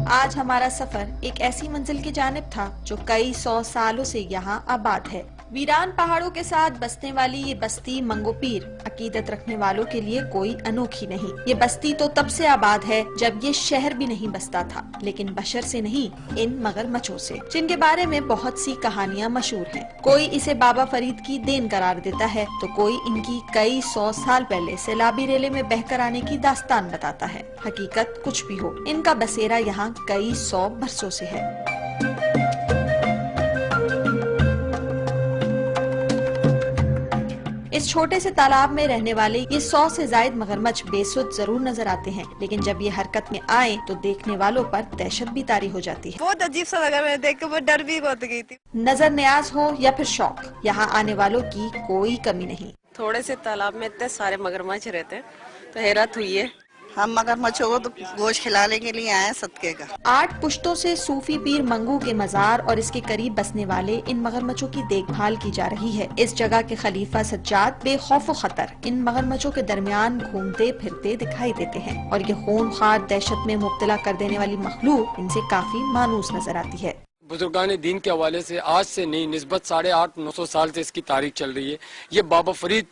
آج ہمارا سفر ایک ایسی منزل کی جانب تھا جو کئی 100 سالوں سے یہاں آباد ہے۔ ویران پہاڑوں کے ساتھ بسنے والی یہ بستی منگو پیر عقیدت رکھنے والوں کے لیے کوئی انوکھی نہیں۔ یہ بستی تو تب سے آباد ہے جب یہ شہر بھی نہیں بستا تھا، لیکن بشر سے نہیں، ان مگرمچھوں سے، جن کے بارے میں بہت سی کہانیاں مشہور ہیں۔ کوئی اسے بابا فرید کی دین قرار دیتا ہے تو کوئی ان کی کئی 100 سال پہلے سیلابی ریلے میں بہہ کر آنے کی داستان بتاتا ہے۔ حقیقت کچھ بھی ہو، ان کا بسیرا یہاں کئی 100 برسوں سے ہے۔ اس چھوٹے سے تالاب میں رہنے والے یہ 100 سے زائد مگرمچھ بے سود ضرور نظر آتے ہیں، لیکن جب یہ حرکت میں آئے تو دیکھنے والوں پر دہشت بھی طاری ہو جاتی ہے۔ بہت عجیب سا لگا، میں دیکھ کے بہت ڈر بھی بہت گئی تھی۔ نظر نیاز ہو یا پھر شوق، یہاں آنے والوں کی کوئی کمی نہیں۔ تھوڑے سے تالاب میں اتنے سارے مگرمچھ رہتے ہیں تو حیرت ہوئی ہے۔ ہم مگرمچھوں کو تو گوشت کھلانے کے لیے آئے ہیں صدقے کا۔ 8 پشتوں سے صوفی پیر منگو کے مزار اور اس کے قریب بسنے والے ان مگرمچھوں کی دیکھ بھال کی جا رہی ہے۔ اس جگہ کے خلیفہ سجاد بے خوف و خطر ان مگرمچھوں کے درمیان گھومتے پھرتے دکھائی دیتے ہیں، اور یہ خونخوار دہشت میں مبتلا کر دینے والی مخلوق ان سے کافی مانوس نظر آتی ہے۔ بزرگان دین کے حوالے سے آج سے نہیں، نسبت 850-900 سال سے اس کی تاریخ چل رہی ہے۔ یہ بابا فرید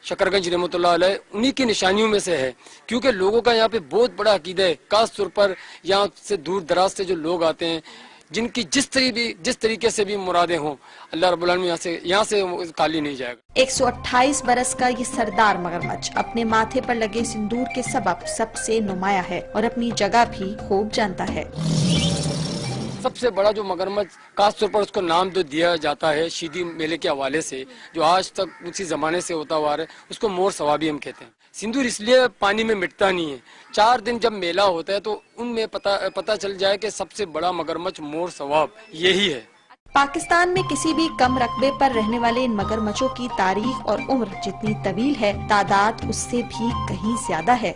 شکرگنج رحمۃ اللہ علیہ انہی کی نشانیوں میں سے ہے، کیونکہ لوگوں کا یہاں پہ بہت بڑا عقیدہ ہے، خاص طور پر یہاں سے دور دراز سے جو لوگ آتے ہیں، جن کی جس طریقے سے بھی مرادیں ہوں، اللہ رب العالمین یہاں سے خالی نہیں جائے گا۔ 128 برس کا یہ سردار مگرمچھ اپنے ماتھے پر لگے سندور کے سبب سب سے نمایاں ہے اور اپنی جگہ بھی خوب جانتا ہے۔ سب سے بڑا جو مگرمچھ، خاص طور پر اس کو نام جو دیا جاتا ہے شیدی میلے کے حوالے سے، جو آج تک اسی زمانے سے ہوتا ہوا ہے، اس کو مور ثوابی ہم کہتے ہیں۔ سندور اس لیے پانی میں مٹتا نہیں ہے۔ 4 دن جب میلہ ہوتا ہے تو ان میں پتہ چل جائے کہ سب سے بڑا مگرمچھ مور ثواب یہی ہے۔ پاکستان میں کسی بھی کم رقبے پر رہنے والے ان مگرمچھوں کی تاریخ اور عمر جتنی طویل ہے، تعداد اس سے بھی کہیں زیادہ ہے۔